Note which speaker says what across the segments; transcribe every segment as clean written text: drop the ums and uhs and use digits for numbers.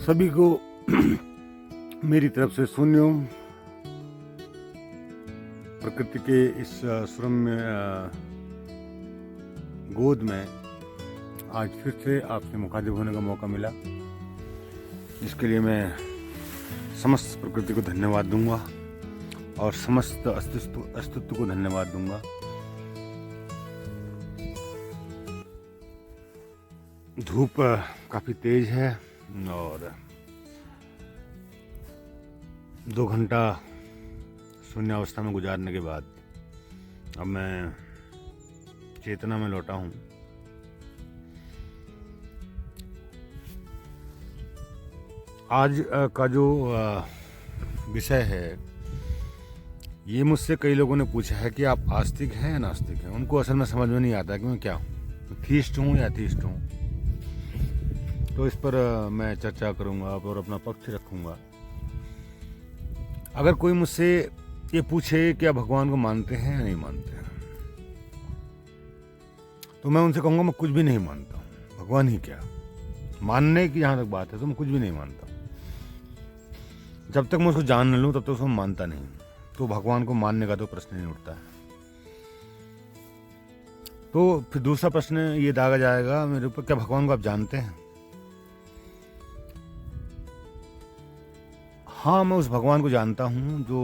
Speaker 1: सभी को मेरी तरफ से शून्योम। प्रकृति के इस सुरम्य गोद में आज फिर से आपसे मुखातिब होने का मौका मिला, इसके लिए मैं समस्त प्रकृति को धन्यवाद दूंगा और समस्त अस्तित्व को धन्यवाद दूंगा। धूप काफ़ी तेज है और 2 घंटा शून्यावस्था में गुजारने के बाद अब मैं चेतना में लौटा हूँ। आज का जो विषय है, ये मुझसे कई लोगों ने पूछा है कि आप आस्तिक हैं या नास्तिक हैं। उनको असल में समझ में नहीं आता कि मैं क्या हूँ, थीस्ट हूँ या एथीस्ट हूँ। तो इस पर मैं चर्चा करूँगा और अपना पक्ष रखूँगा। अगर कोई मुझसे ये पूछे कि आप भगवान को मानते हैं या नहीं मानते हैं, तो मैं उनसे कहूँगा मैं कुछ भी नहीं मानता हूँ। भगवान ही क्या, मानने की जहाँ तक बात है तो मैं कुछ भी नहीं मानता। जब तक मैं उसको जान न लूँ तब तक उसको मानता नहीं। तो भगवान को मानने का तो प्रश्न नहीं उठता है। तो फिर दूसरा प्रश्न ये दागा जाएगा मेरे ऊपर, क्या भगवान को आप जानते हैं? हाँ, मैं उस भगवान को जानता हूँ जो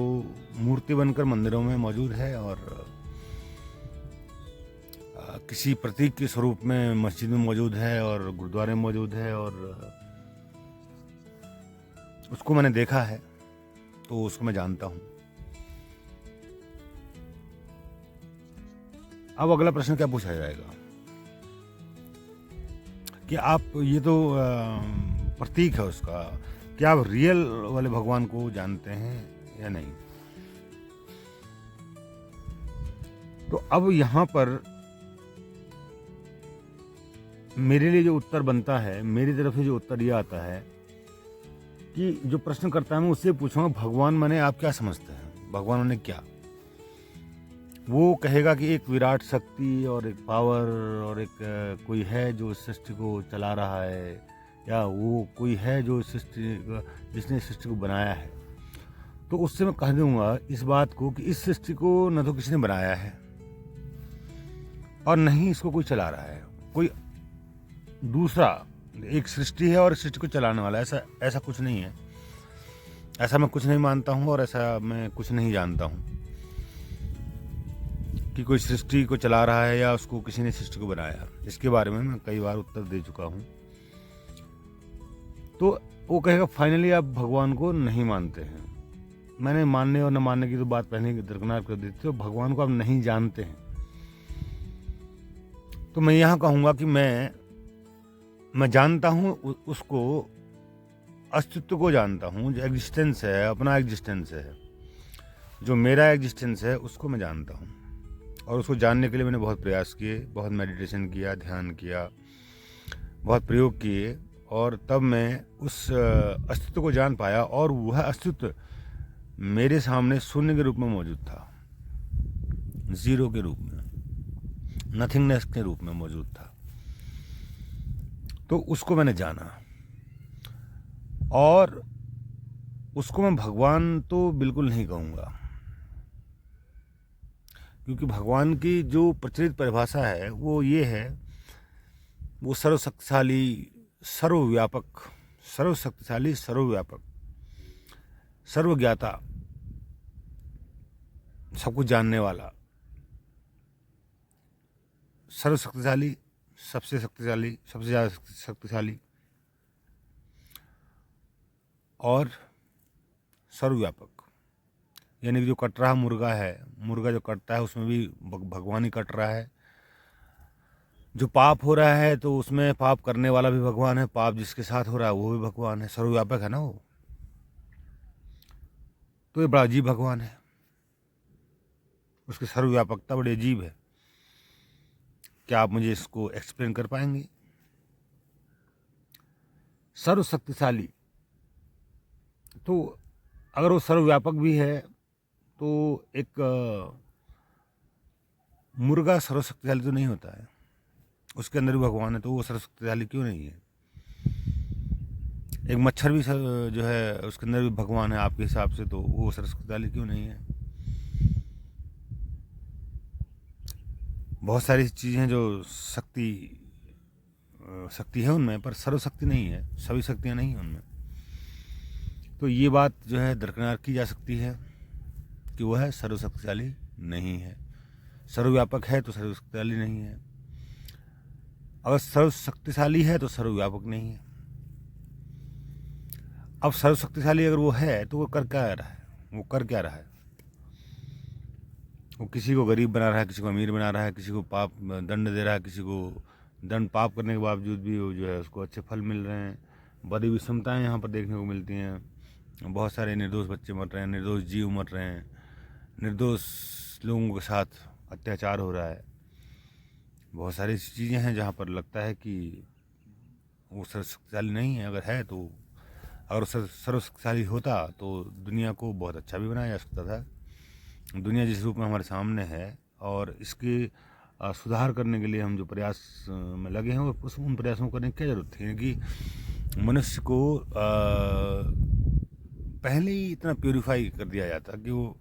Speaker 1: मूर्ति बनकर मंदिरों में मौजूद है और किसी प्रतीक के स्वरूप में मस्जिद में मौजूद है और गुरुद्वारे में मौजूद है, और उसको मैंने देखा है तो उसको मैं जानता हूँ। अब अगला प्रश्न क्या पूछा जाएगा कि आप, ये तो प्रतीक है उसका, क्या आप रियल वाले भगवान को जानते हैं या नहीं? तो अब यहाँ पर मेरे लिए जो उत्तर बनता है, मेरी तरफ से जो उत्तर ये आता है कि जो प्रश्न करता है मैं उससे पूछूंगा भगवान माने आप क्या समझते हैं, भगवान माने क्या? वो कहेगा कि एक विराट शक्ति और एक पावर और एक कोई है जो इस सृष्टि को चला रहा है, या वो कोई है जो सृष्टि, जिसने सृष्टि को बनाया है। तो उससे मैं कह दूंगा इस बात को कि इस सृष्टि को न तो किसी ने बनाया है और न ही इसको कोई चला रहा है। कोई दूसरा एक सृष्टि है और सृष्टि को चलाने वाला, ऐसा कुछ नहीं है। ऐसा मैं कुछ नहीं मानता हूँ और ऐसा मैं कुछ नहीं जानता हूँ कि कोई सृष्टि को चला रहा है या उसको किसी ने सृष्टि को बनाया। इसके बारे में मैं कई बार उत्तर दे चुका हूँ। तो वो कहेगा फाइनली आप भगवान को नहीं मानते हैं। मैंने मानने और न मानने की तो बात पहले दरकिनार कर दी थी। तो भगवान को आप नहीं जानते हैं, तो मैं यहाँ कहूँगा कि मैं जानता हूँ उसको, अस्तित्व को जानता हूँ। जो एग्जिस्टेंस है, अपना एग्जिस्टेंस है, जो मेरा एग्जिस्टेंस है, उसको मैं जानता हूँ। और उसको जानने के लिए मैंने बहुत प्रयास किए, बहुत मेडिटेशन किया, ध्यान किया, बहुत प्रयोग किए, और तब मैं उस अस्तित्व को जान पाया। और वह अस्तित्व मेरे सामने शून्य के रूप में मौजूद था, जीरो के रूप में, नथिंगनेस के रूप में मौजूद था। तो उसको मैंने जाना, और उसको मैं भगवान तो बिल्कुल नहीं कहूँगा, क्योंकि भगवान की जो प्रचलित परिभाषा है वो ये है, वो सर्वशक्तिशाली, सर्वव्यापक, सर्वशक्तिशाली, सर्वव्यापक, सर्वज्ञाता, सब कुछ जानने वाला, सर्वशक्तिशाली, सबसे शक्तिशाली, सबसे ज़्यादा शक्तिशाली और सर्वव्यापक। यानी कि जो कट रहा मुर्गा है, मुर्गा जो कटता है उसमें भी भगवान ही कट रहा है। जो पाप हो रहा है तो उसमें पाप करने वाला भी भगवान है, पाप जिसके साथ हो रहा है वो भी भगवान है। सर्वव्यापक है ना वो। तो ये बड़ा अजीब भगवान है, उसकी सर्वव्यापकता बड़ी अजीब है। क्या आप मुझे इसको एक्सप्लेन कर पाएंगे? सर्वशक्तिशाली, तो अगर वो सर्वव्यापक भी है तो एक मुर्गा सर्वशक्तिशाली तो नहीं होता है, उसके अंदर भी भगवान है, तो वो सर्वशक्तिशाली क्यों नहीं है? एक मच्छर भी जो है उसके अंदर भी भगवान है आपके हिसाब से, तो वो सरस्वती क्यों नहीं है? बहुत सारी चीज़ें हैं जो शक्ति है उनमें, पर सर्वशक्ति नहीं है, सभी शक्तियाँ नहीं हैं उनमें। तो ये बात जो है दरकिनार की जा सकती है कि वह है सर्वशक्तिशाली नहीं है। सर्वव्यापक है तो सर्वशक्तिशाली नहीं है, अगर सर्वशक्तिशाली है तो सर्वव्यापक नहीं है। अब सर्वशक्तिशाली अगर वो है तो वो कर क्या रहा है? वो कर क्या रहा है? वो किसी को गरीब बना रहा है, किसी को अमीर बना रहा है, किसी को पाप दंड दे रहा है, किसी को दंड पाप करने के बावजूद भी वो जो है उसको अच्छे फल मिल रहे हैं। बड़ी विषमताएं यहाँ पर देखने को मिलती हैं। बहुत सारे निर्दोष बच्चे मर रहे हैं, निर्दोष जीव मर रहे हैं, निर्दोष लोगों के साथ अत्याचार हो रहा है। बहुत सारी ऐसी चीज़ें हैं जहाँ पर लगता है कि वो सर्वशक्तिशाली नहीं है। अगर है तो, अगर सर्वशक्तिशाली होता तो दुनिया को बहुत अच्छा भी बनाया जा सकता था। दुनिया जिस रूप में हमारे सामने है और इसके सुधार करने के लिए हम जो प्रयास में लगे हैं, उन प्रयासों को करने की क्या ज़रूरत थी कि मनुष्य को पहले ही इतना प्योरीफाई कर दिया जाता कि वो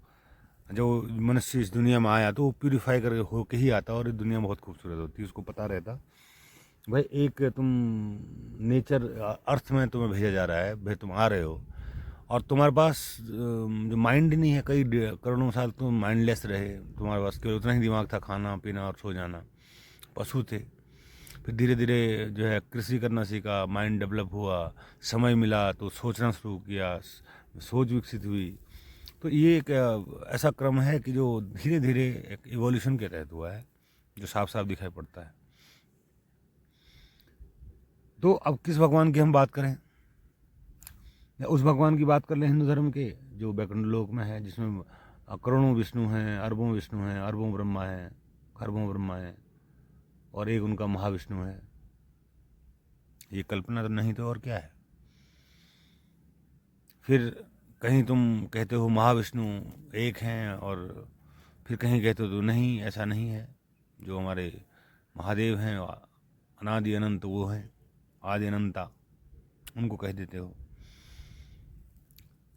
Speaker 1: जो मनुष्य इस दुनिया में आया तो वो प्योरीफाई कर हो के ही आता और ये दुनिया बहुत खूबसूरत होती है। उसको पता रहता भाई एक तुम नेचर अर्थ में तुम्हें भेजा जा रहा है, भाई तुम आ रहे हो और तुम्हारे पास जो माइंड नहीं है, कई करोड़ों साल तुम माइंडलेस रहे, तुम्हारे पास केवल उतना ही दिमाग था, खाना पीना और सो जाना, पशु थे। फिर धीरे धीरे जो है कृषि करना सीखा, माइंड डेवलप हुआ, समय मिला तो सोचना शुरू किया, सोच विकसित हुई। तो ये एक ऐसा क्रम है कि जो धीरे धीरे एक इवोल्यूशन के तहत हुआ है, जो साफ साफ दिखाई पड़ता है। तो अब किस भगवान की हम बात करें? या उस भगवान की बात कर लें हिंदू धर्म के जो वैकुंठ लोक में है, जिसमें करोड़ों विष्णु हैं, अरबों विष्णु हैं, अरबों ब्रह्मा हैं, खरबों ब्रह्मा हैं और एक उनका महाविष्णु है। ये कल्पना तो नहीं तो और क्या है? फिर कहीं तुम कहते हो महाविष्णु एक हैं और फिर कहीं कहते हो तो नहीं, ऐसा नहीं है। जो हमारे महादेव हैं अनादि अनंत वो हैं, आदि अनंता, उनको कह देते हो।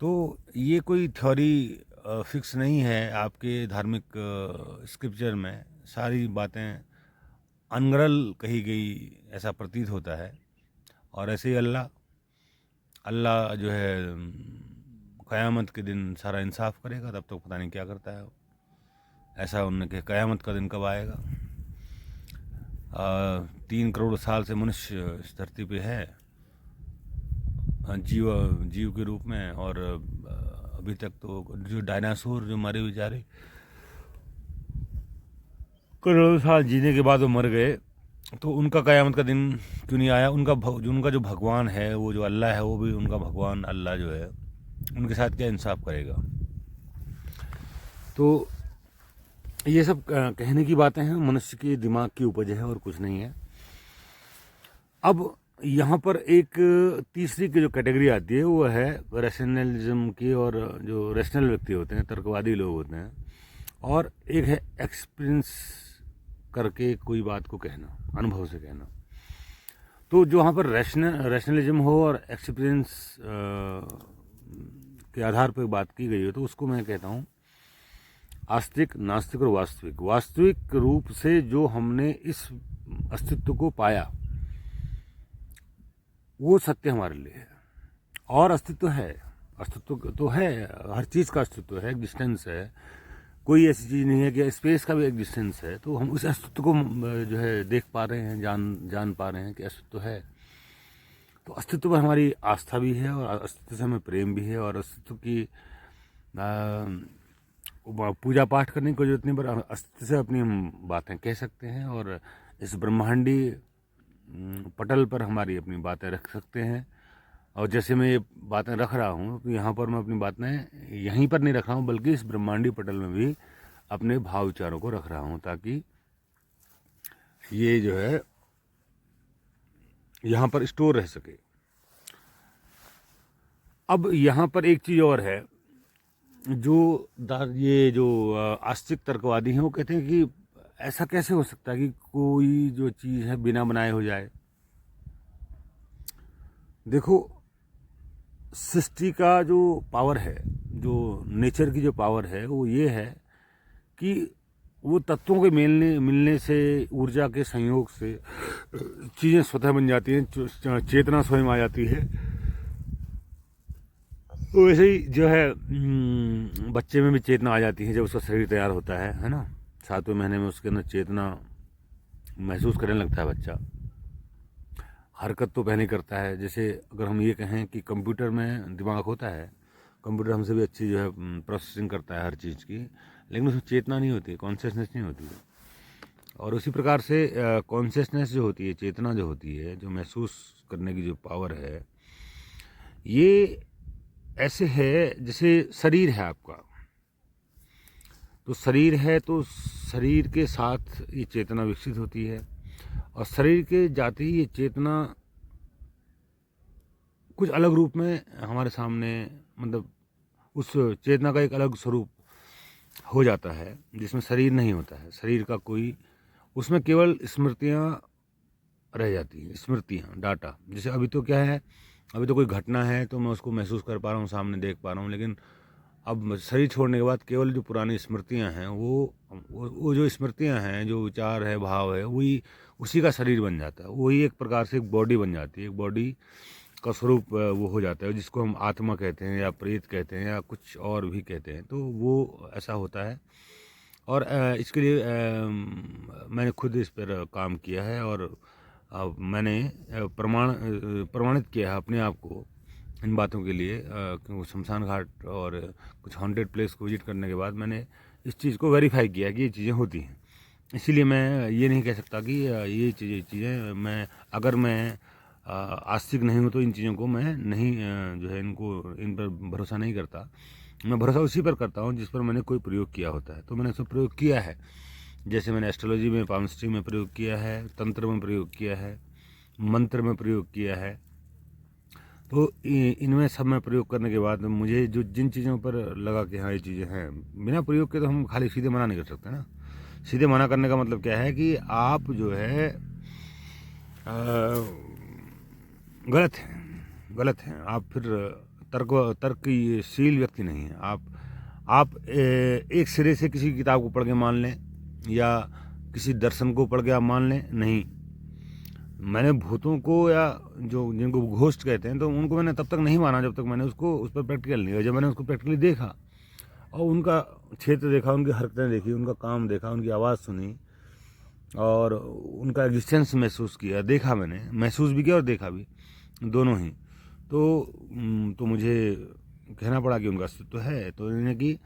Speaker 1: तो ये कोई थ्योरी फिक्स नहीं है। आपके धार्मिक स्क्रिप्चर में सारी बातें अनगढ़ कही गई ऐसा प्रतीत होता है। और ऐसे ही अल्लाह जो है क़यामत के दिन सारा इंसाफ करेगा, तब तक पता नहीं क्या करता है वो। ऐसा उन्होंने कहा क़यामत का दिन कब आएगा? 3 करोड़ साल से मनुष्य इस धरती पे है जीव के रूप में, और अभी तक तो जो डायनासोर जो मरे बेचारे करोड़ों साल जीने के बाद वो मर गए, तो उनका क़यामत का दिन क्यों नहीं आया? उनका जो भगवान है, वो जो अल्लाह है, वो भी उनका भगवान अल्लाह जो है उनके साथ क्या इंसाफ करेगा? तो ये सब कहने की बातें हैं, मनुष्य के दिमाग की उपज है और कुछ नहीं है। अब यहाँ पर एक तीसरी की जो कैटेगरी आती है वो है रैशनलिज्म की, और जो रैशनल व्यक्ति होते हैं, तर्कवादी लोग होते हैं, और एक है एक्सपीरियंस करके कोई बात को कहना, अनुभव से कहना। तो जो वहाँ पर रैशनलिज्म हो और एक्सपीरियंस के आधार पर बात की गई हो, तो उसको मैं कहता हूँ आस्तिक, नास्तिक और वास्तविक। वास्तविक रूप से जो हमने इस अस्तित्व को पाया वो सत्य हमारे लिए है। और अस्तित्व है, अस्तित्व तो है, हर चीज़ का अस्तित्व है, एग्जिस्टेंस है। कोई ऐसी चीज़ नहीं है कि स्पेस का भी एग्जिस्टेंस है। तो हम उस अस्तित्व को जो है देख पा रहे हैं, जान पा रहे हैं कि अस्तित्व है। तो अस्तित्व पर हमारी आस्था भी है और अस्तित्व से हमें प्रेम भी है, और अस्तित्व की पूजा पाठ करने की जरूरत नहीं, पर अस्तित्व से अपनी हम बातें कह सकते हैं और इस ब्रह्मांडी पटल पर हमारी अपनी बातें रख सकते हैं। और जैसे मैं ये बातें रख रहा हूँ, तो यहाँ पर मैं अपनी बातें यहीं पर नहीं रख रहा हूँ, बल्कि इस ब्रह्मांडी पटल में भी अपने भाव विचारों को रख रहा हूँ, ताकि ये जो है यहाँ पर स्टोर रह सके। अब यहाँ पर एक चीज़ और है, ये जो आस्तिक तर्कवादी हैं वो कहते हैं कि ऐसा कैसे हो सकता है कि कोई जो चीज़ है बिना बनाए हो जाए। देखो, सृष्टि का जो पावर है, जो नेचर की जो पावर है, वो ये है कि वो तत्वों के मिलने से, ऊर्जा के संयोग से चीज़ें स्वतः बन जाती हैं, चेतना स्वयं आ जाती है। तो वैसे ही जो है बच्चे में भी चेतना आ जाती है जब उसका शरीर तैयार होता है ना। 7वें महीने में उसके अंदर चेतना महसूस करने लगता है बच्चा। हरकत तो पहले करता है, जैसे अगर हम ये कहें कि कंप्यूटर में दिमाग होता है, कंप्यूटर हमसे भी अच्छी जो है प्रोसेसिंग करता है हर चीज़ की, लेकिन उसमें चेतना नहीं होती, कॉन्शियसनेस नहीं होती है। और उसी प्रकार से कॉन्शियसनेस जो होती है, चेतना जो होती है, जो महसूस करने की जो पावर है, ये ऐसे है जैसे शरीर है आपका। तो शरीर है तो शरीर के साथ ये चेतना विकसित होती है, और शरीर के जाते ही ये चेतना कुछ अलग रूप में हमारे सामने, मतलब उस चेतना का एक अलग स्वरूप हो जाता है जिसमें शरीर नहीं होता है, शरीर का कोई, उसमें केवल स्मृतियाँ रह जाती हैं, स्मृतियाँ, डाटा। जैसे अभी तो क्या है, अभी तो कोई घटना है तो मैं उसको महसूस कर पा रहा हूँ, सामने देख पा रहा हूँ, लेकिन अब शरीर छोड़ने के बाद केवल जो पुरानी स्मृतियाँ हैं, वो जो स्मृतियाँ हैं, जो विचार है, भाव है, वही उसी का शरीर बन जाता है। वही एक प्रकार से एक बॉडी बन जाती है, एक बॉडी का स्वरूप वो हो जाता है, जिसको हम आत्मा कहते हैं या प्रेत कहते हैं या कुछ और भी कहते हैं। तो वो ऐसा होता है। और इसके लिए मैंने खुद इस पर काम किया है, और मैंने प्रमाणित किया है अपने आप को इन बातों के लिए, क्योंकि शमशान घाट और कुछ हॉन्टेड प्लेस को विजिट करने के बाद मैंने इस चीज़ को वेरीफाई किया कि ये चीज़ें होती हैं। इसीलिए मैं ये नहीं कह सकता कि ये चीज़ें मैं, अगर मैं आस्तिक नहीं हूँ तो इन चीज़ों को मैं नहीं जो है इन पर भरोसा नहीं करता। मैं भरोसा उसी पर करता हूँ जिस पर मैंने कोई प्रयोग किया होता है। तो मैंने उसमें प्रयोग किया है, जैसे मैंने एस्ट्रोलॉजी में, पामस्ट्री में प्रयोग किया है, तंत्र में प्रयोग किया है, मंत्र में प्रयोग किया है। तो इनमें सब में प्रयोग करने के बाद मुझे जो जिन चीज़ों पर लगा कि हाँ ये चीज़ें हैं, बिना प्रयोग के तो हम खाली सीधे मना नहीं कर सकते ना। सीधे मना करने का मतलब क्या है कि आप जो है गलत हैं। आप फिर तर्कशील व्यक्ति नहीं हैं। आप एक सिरे से किसी किताब को पढ़ के मान लें या किसी दर्शन को पढ़ के आप मान लें, नहीं। मैंने भूतों को या जो जिनको घोस्ट कहते हैं, तो उनको मैंने तब तक नहीं माना जब तक मैंने उसको उस पर प्रैक्टिकल नहीं किया। जब मैंने उसको प्रैक्टिकली देखा और उनका क्षेत्र देखा, उनकी हरकतें देखी, उनका काम देखा, उनकी आवाज़ सुनी और उनका एग्जिस्टेंस महसूस किया, देखा, मैंने महसूस भी किया और देखा भी, दोनों ही। तो मुझे कहना पड़ा कि उनका अस्तित्व है। तो यानी कि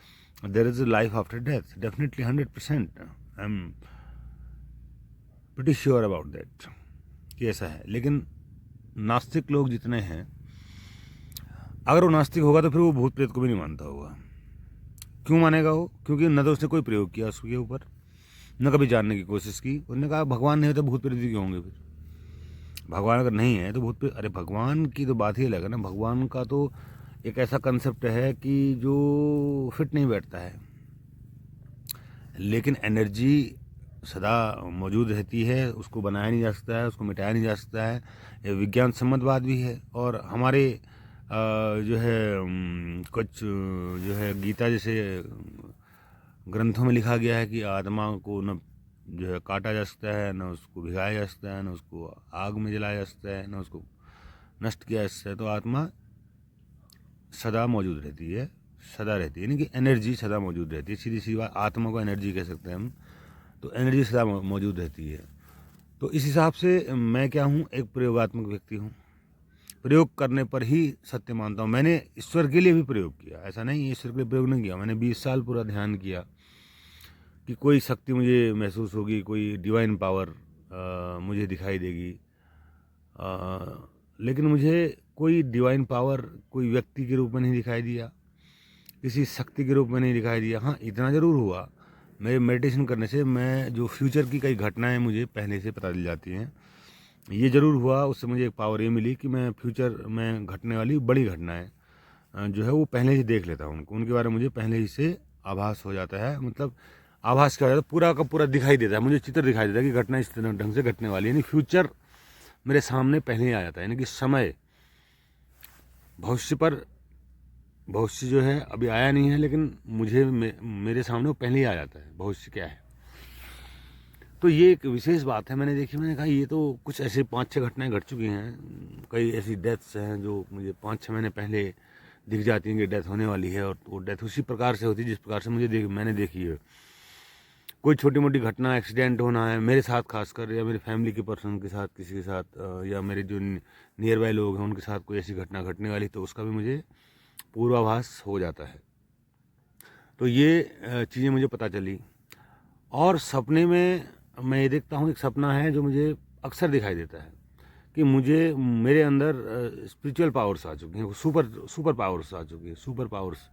Speaker 1: there is a life after death, definitely 100%, I am pretty sure about that कि ऐसा है। लेकिन नास्तिक लोग जितने हैं, अगर वो नास्तिक होगा तो फिर वो भूत प्रेत को भी नहीं मानता होगा। क्यों मानेगा वो? क्योंकि न तो उसने कोई प्रयोग किया उसके ऊपर, न कभी जानने की कोशिश की। उन्होंने कहा भगवान नहीं होता भूत प्रेत भी क्यों होंगे? फिर भगवान अगर नहीं है तो भूत प्रेत, अरे भगवान की तो बात ही अलग है ना। भगवान का तो एक ऐसा कंसेप्ट है कि जो फिट नहीं बैठता है, लेकिन एनर्जी सदा मौजूद रहती है, उसको बनाया नहीं जा सकता है, उसको मिटाया नहीं जा सकता है। ये विज्ञान सम्मत बात भी है। और हमारे जो है कुछ जो है गीता जैसे ग्रंथों में लिखा गया है कि आत्मा को न जो है काटा जा सकता है, न उसको भिगाया जा सकता है, न उसको आग में जलाया जा सकता है, न उसको नष्ट किया जा सकता है। तो आत्मा सदा मौजूद रहती है, सदा रहती है, यानी कि एनर्जी सदा मौजूद रहती है। सीधी सी बात, आत्मा को एनर्जी कह सकते हैं हम। तो एनर्जी सदा मौजूद रहती है। तो इस हिसाब से मैं क्या हूँ, एक प्रयोगात्मक व्यक्ति हूँ। प्रयोग करने पर ही सत्य मानता हूँ। मैंने ईश्वर के लिए भी प्रयोग किया, ऐसा नहीं ईश्वर के लिए प्रयोग नहीं किया। मैंने 20 साल पूरा ध्यान किया कि कोई शक्ति मुझे महसूस होगी, कोई डिवाइन पावर मुझे दिखाई देगी। लेकिन मुझे कोई डिवाइन पावर कोई व्यक्ति के रूप में नहीं दिखाई दिया, किसी शक्ति के रूप में नहीं दिखाई दिया। हाँ, इतना ज़रूर हुआ, मेरे मेडिटेशन करने से मैं जो फ्यूचर की कई घटनाएं मुझे पहले से पता चल जाती हैं। ये ज़रूर हुआ, उससे मुझे एक पावर ये मिली कि मैं फ्यूचर में घटने वाली बड़ी घटनाएं जो है वो पहले ही देख लेता हूँ। उनके बारे में मुझे पहले ही से आभास हो जाता है। मतलब आभास क्या हो जाता है, पूरा का पूरा दिखाई देता है, मुझे चित्र दिखाई देता है कि घटना इस तरह ढंग से घटने वाली है। यानी फ्यूचर मेरे सामने पहले ही आ जाता है। यानी कि समय भविष्य जो है अभी आया नहीं है, लेकिन मेरे सामने वो पहले ही आ जाता है भविष्य क्या है। तो ये एक विशेष बात है, मैंने कहा ये तो कुछ ऐसे 5-6 घटनाएं घट चुकी हैं, कई ऐसी डेथ्स हैं जो मुझे 5-6 महीने पहले दिख जाती हैं कि डेथ होने वाली है, और वो डेथ उसी प्रकार से होती है जिस प्रकार से मैंने देखी है। कोई छोटी मोटी घटना, एक्सीडेंट होना है मेरे साथ खासकर, या मेरी फैमिली के पर्सन के साथ, किसी के साथ, या मेरे जो नियर बाय लोग हैं उनके साथ कोई ऐसी घटना घटने वाली, तो उसका भी मुझे पूर्वाभास हो जाता है। तो ये चीज़ें मुझे पता चली। और सपने में मैं ये देखता हूँ, एक सपना है जो मुझे अक्सर दिखाई देता है कि मेरे अंदर स्पिरिचुअल पावर्स आ चुकी हैं, सुपर पावर्स आ चुकी हैं, सुपर पावर्स।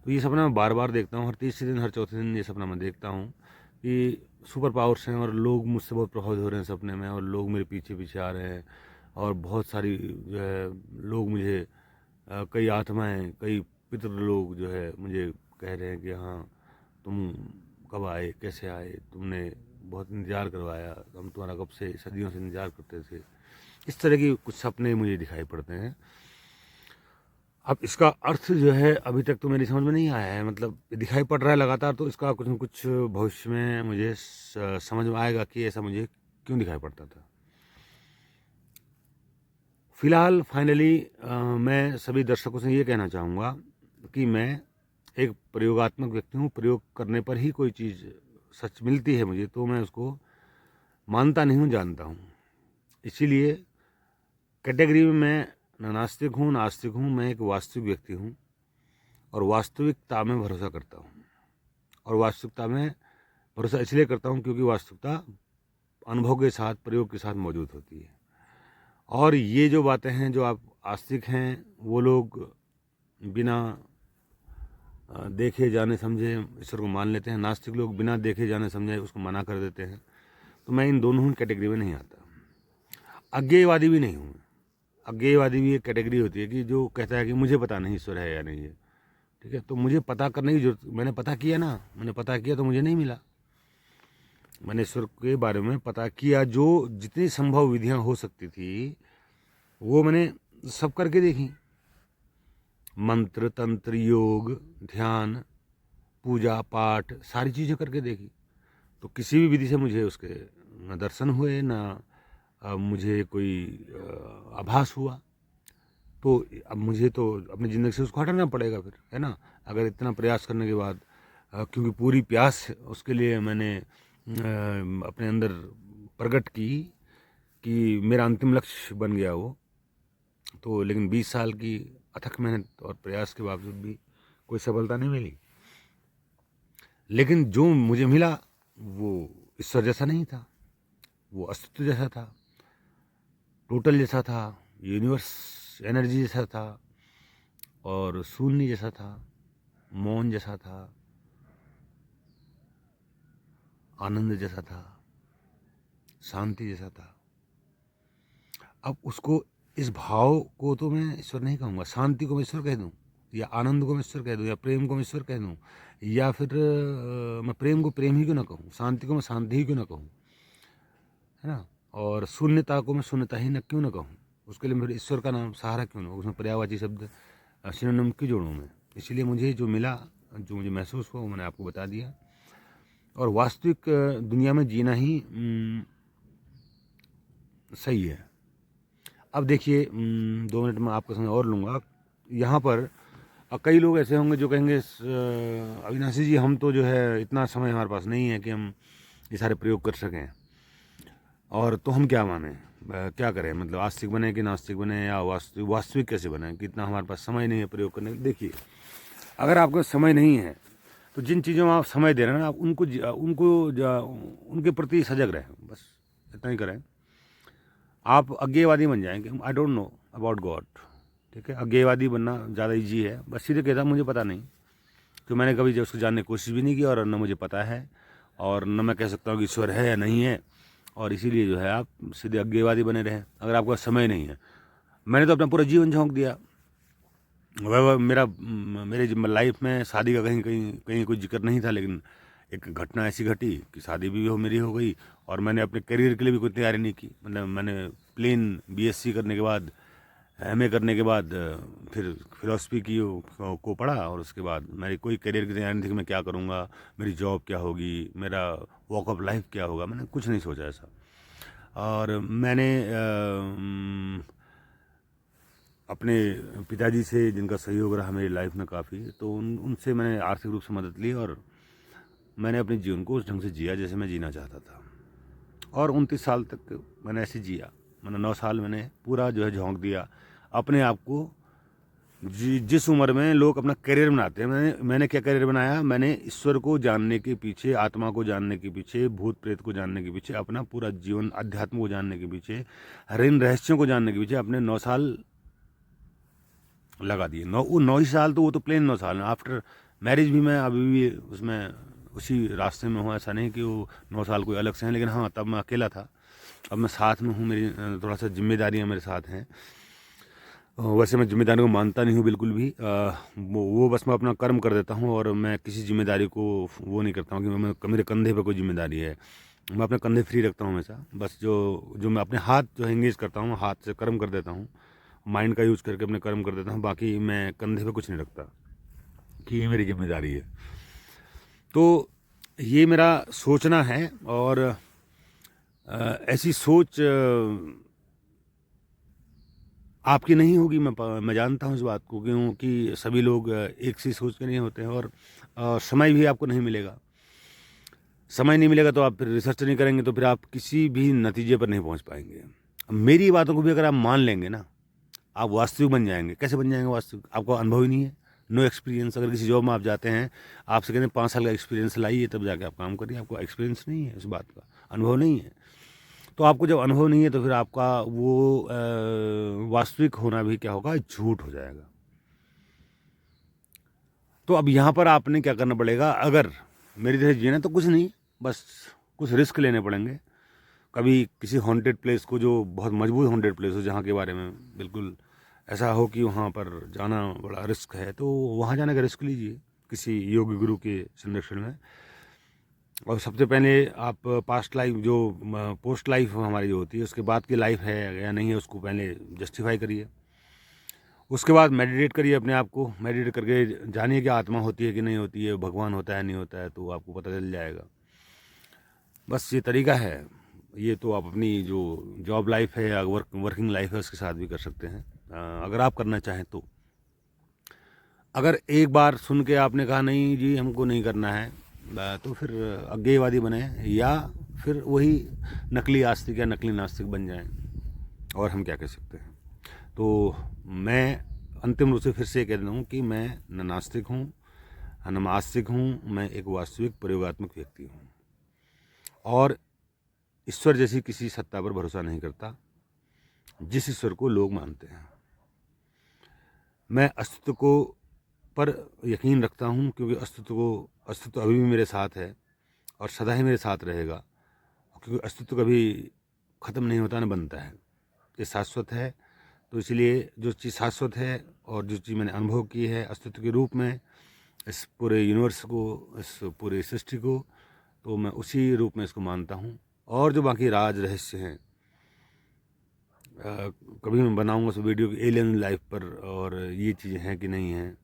Speaker 1: तो ये सपना मैं बार बार देखता हूँ, हर तीसरे दिन, हर चौथे दिन ये सपना मैं देखता हूँ कि सुपर पावर्स हैं और लोग मुझसे बहुत प्रभावित हो रहे हैं सपने में, और लोग मेरे पीछे पीछे आ रहे हैं, और बहुत सारी जो है लोग मुझे, कई आत्माएं, कई पितृ लोग जो है मुझे कह रहे हैं कि हाँ तुम कब आए, कैसे आए, तुमने बहुत इंतज़ार करवाया, हम तुम्हारा कब से सदियों से इंतज़ार करते थे। इस तरह की कुछ सपने मुझे दिखाई पड़ते हैं। अब इसका अर्थ जो है अभी तक तो मेरी समझ में नहीं आया है, मतलब दिखाई पड़ रहा है लगातार, तो इसका कुछ न कुछ भविष्य में मुझे समझ में आएगा कि ऐसा मुझे क्यों दिखाई पड़ता था। फिलहाल फाइनली मैं सभी दर्शकों से ये कहना चाहूँगा कि मैं एक प्रयोगात्मक व्यक्ति हूँ। प्रयोग करने पर ही कोई चीज़ सच मिलती है मुझे, तो मैं उसको मानता नहीं हूँ, जानता हूँ। इसीलिए कैटेगरी में मैं न नास्तिक हूँ, नास्तिक हूँ, मैं एक वास्तविक व्यक्ति हूँ, और वास्तविकता में भरोसा करता हूँ। और वास्तविकता में भरोसा इसलिए करता हूँ क्योंकि वास्तविकता अनुभव के साथ, प्रयोग के साथ मौजूद होती है। और ये जो बातें हैं, जो आप आस्तिक हैं वो लोग बिना देखे जाने समझे ईश्वर को मान लेते हैं, नास्तिक लोग बिना देखे जाने समझे उसको मना कर देते हैं। तो मैं इन दोनों कैटेगरी में नहीं आता। अज्ञेयवादी भी नहीं हूँ। अज्ञेयवादी भी एक कैटेगरी होती है कि जो कहता है कि मुझे पता नहीं ईश्वर है या नहीं है, ठीक है। तो मुझे पता करने की जरूरत, मैंने पता किया तो मुझे नहीं मिला। मैंने ईश्वर के बारे में पता किया, जो जितनी संभव विधियां हो सकती थी वो मैंने सब करके देखी। मंत्र, तंत्र, योग, ध्यान, पूजा पाठ, सारी चीज़ें करके देखी। तो किसी भी विधि से मुझे उसके न दर्शन हुए, न मुझे कोई आभास हुआ। तो अब मुझे तो अपनी ज़िंदगी से उसको हटाना पड़ेगा फिर, है ना। अगर इतना प्रयास करने के बाद, क्योंकि पूरी प्यास उसके लिए मैंने अपने अंदर प्रकट की कि मेरा अंतिम लक्ष्य बन गया वो। तो लेकिन 20 साल की अथक मेहनत और प्रयास के बावजूद भी कोई सफलता नहीं मिली। लेकिन जो मुझे मिला वो ईश्वर जैसा नहीं था, वो अस्तित्व जैसा था, टोटल जैसा था, यूनिवर्स एनर्जी जैसा था, और शून्य जैसा था, मौन जैसा था, आनंद जैसा था, शांति जैसा था। अब उसको, इस भाव को तो मैं ईश्वर नहीं कहूँगा। शांति को मैं ईश्वर कह दूँ, या आनंद को मैं ईश्वर कह दूँ, या प्रेम को मैं ईश्वर कह दूँ, या फिर मैं प्रेम को प्रेम ही क्यों ना कहूँ, शांति को मैं शांति ही क्यों ना कहूँ, है ना। और शून्यता को मैं शून्यता ही न क्यों ना कहूँ, उसके लिए मेरे ईश्वर का नाम सहारा क्यों ना, उसमें पर्यायवाची शब्द सिनोनिम क्यों जोड़ूँ मैं। इसलिए मुझे जो मिला, जो मुझे महसूस हुआ, वो मैंने आपको बता दिया। और वास्तविक दुनिया में जीना ही सही है। अब देखिए, 2 मिनट में आपका समय और लूँगा। यहाँ पर कई लोग ऐसे होंगे जो कहेंगे अविनाशी जी, हम तो जो है इतना समय हमारे पास नहीं है कि हम ये सारे प्रयोग कर सकें, और तो हम क्या माने, क्या करें, मतलब आस्तिक बने कि नास्तिक बने, या वास्तविक कैसे बने, कि इतना हमारे पास समय नहीं है प्रयोग करने का। देखिए, अगर आपका समय नहीं है तो जिन चीज़ों में आप समय दे रहे हैं ना, आप उनके प्रति सजग रहें, बस इतना ही करें। आप अज्ञेयवादी बन जाएंगे, I don't know about God, ठीक है। अज्ञेयवादी बनना ज़्यादा ईजी है, बस सीधे कहता मुझे पता नहीं, तो मैंने कभी उसको जानने की कोशिश भी नहीं की, और न मुझे पता है, और न मैं कह सकता हूँ कि ईश्वर है या नहीं है। और इसीलिए जो है आप सीधे अज्ञेयवादी बने रहें अगर आपका समय नहीं है। मैंने तो अपना पूरा जीवन झोंक दिया। वह मेरे लाइफ में शादी का कहीं कोई जिक्र नहीं था, लेकिन एक घटना ऐसी घटी कि शादी भी मेरी हो गई, और मैंने अपने करियर के लिए भी कोई तैयारी नहीं की। मतलब मैंने प्लेन BSc करने के बाद, MA करने के बाद फिर फिलॉसफी की को पढ़ा और उसके बाद मेरी कोई करियर की तैयारी नहीं थी कि मैं क्या करूँगा, मेरी जॉब क्या होगी, मेरा वॉक ऑफ लाइफ क्या होगा, मैंने कुछ नहीं सोचा ऐसा। और मैंने अपने पिताजी से, जिनका सहयोग रहा मेरी लाइफ में काफ़ी, तो उनसे मैंने आर्थिक रूप से मदद ली और मैंने अपने जीवन को उस ढंग से जिया जैसे मैं जीना चाहता था। और 29 साल तक मैंने ऐसे जिया। मैंने 9 साल मैंने पूरा जो है झोंक दिया अपने आप को। जिस उम्र में लोग अपना करियर बनाते हैं, मैंने क्या करियर बनाया? मैंने ईश्वर को जानने के पीछे, आत्मा को जानने के पीछे, भूत प्रेत को जानने के पीछे, अपना पूरा जीवन, अध्यात्म को जानने के पीछे, इन रहस्यों को जानने के पीछे अपने 9 साल लगा दिए। 9 ही साल, तो वो तो प्लेन 9 साल। आफ्टर मैरिज भी मैं अभी भी उसमें उसी रास्ते में हूँ। ऐसा नहीं कि वो 9 साल कोई अलग से हैं, लेकिन हाँ, तब मैं अकेला था। अब मैं साथ में हूँ, मेरी थोड़ा सा जिम्मेदारियाँ मेरे साथ हैं। वैसे मैं जिम्मेदारी को मानता नहीं हूँ बिल्कुल भी। वो बस मैं अपना कर्म कर देता हूँ और मैं किसी जिम्मेदारी को वो नहीं करता हूँ कि मेरे कंधे पे कोई जिम्मेदारी है। मैं अपने कंधे फ्री रखता हूँ हमेशा। बस जो मैं अपने हाथ जो एंगेज करता हूँ, हाथ से कर्म कर देता हूँ, माइंड का यूज़ करके अपने कर्म कर देता हूँ। बाकी मैं कंधे पे कुछ नहीं रखता कि ये मेरी जिम्मेदारी है। तो ये मेरा सोचना है और ऐसी सोच आपकी नहीं होगी। मैं जानता हूँ इस बात को, क्योंकि सभी लोग एक सी सोच के नहीं होते हैं। और समय भी आपको नहीं मिलेगा। समय नहीं मिलेगा तो आप फिर रिसर्च नहीं करेंगे, तो फिर आप किसी भी नतीजे पर नहीं पहुँच पाएंगे। मेरी बातों को भी अगर आप मान लेंगे ना, आप वास्तविक बन जाएंगे। कैसे बन जाएंगे वास्तविक? आपको अनुभव ही नहीं है, नो एक्सपीरियंस। अगर किसी जॉब में आप जाते हैं, आपसे कहते हैं 5 साल का एक्सपीरियंस लाइए तब जाके आप काम करिए, आपको एक्सपीरियंस नहीं है, इस बात का अनुभव नहीं है। तो आपको जब अनुभव नहीं है तो फिर आपका वो वास्तविक होना भी क्या होगा? झूठ हो जाएगा। तो अब यहाँ पर आपने क्या करना पड़ेगा? अगर मेरी तरह जीना तो कुछ नहीं, बस कुछ रिस्क लेने पड़ेंगे। कभी किसी हॉन्टेड प्लेस को, जो बहुत मजबूत हॉन्टेड प्लेस हो, जहाँ के बारे में बिल्कुल ऐसा हो कि वहाँ पर जाना बड़ा रिस्क है, तो वहाँ जाने का रिस्क लीजिए किसी योगी गुरु के संरक्षण में। और सबसे पहले आप पास्ट लाइफ, जो पोस्ट लाइफ हमारी जो होती है, उसके बाद की लाइफ है या नहीं है, उसको पहले जस्टिफाई करिए। उसके बाद मेडिटेट करिए अपने आप को। मेडिटेट करके जानिए कि आत्मा होती है कि नहीं होती है, भगवान होता है नहीं होता है, तो आपको पता चल जाएगा। बस ये तरीका है। ये तो आप अपनी जो जॉब लाइफ है या वर्किंग लाइफ है उसके साथ भी कर सकते हैं, अगर आप करना चाहें तो। अगर एक बार सुन के आपने कहा नहीं जी हमको नहीं करना है, तो फिर अज्ञेयवादी बने, या फिर वही नकली आस्तिक या नकली नास्तिक बन जाएं। और हम क्या कह सकते हैं? तो मैं अंतिम रूप से फिर से कह देता हूँ कि मैं न नास्तिक हूँ न आस्तिक हूँ, मैं एक वास्तविक प्रयोगात्मक व्यक्ति हूँ और ईश्वर जैसी किसी सत्ता पर भरोसा नहीं करता जिस ईश्वर को लोग मानते हैं। मैं अस्तित्व को पर यकीन रखता हूँ, क्योंकि अस्तित्व अभी भी मेरे साथ है और सदा ही मेरे साथ रहेगा, क्योंकि अस्तित्व कभी ख़त्म नहीं होता, न बनता है। ये शाश्वत है। तो इसलिए जो चीज़ शाश्वत है और जो चीज़ मैंने अनुभव की है अस्तित्व के रूप में, इस पूरे यूनिवर्स को, इस पूरे सृष्टि को, तो मैं उसी रूप में इसको मानता हूँ। और जो बाकी राज रहस्य हैं, कभी मैं बनाऊँगा उस वीडियो की एलियन लाइफ पर, और ये चीज़ें हैं कि नहीं हैं,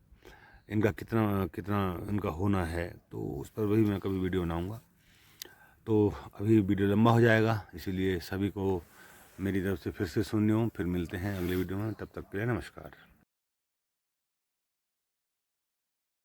Speaker 1: इनका कितना कितना इनका होना है, तो उस पर भी मैं कभी वीडियो बनाऊँगा। तो अभी वीडियो लंबा हो जाएगा, इसीलिए सभी को मेरी तरफ से फिर से सुनियो। फिर मिलते हैं अगले वीडियो में, तब तक के लिए नमस्कार।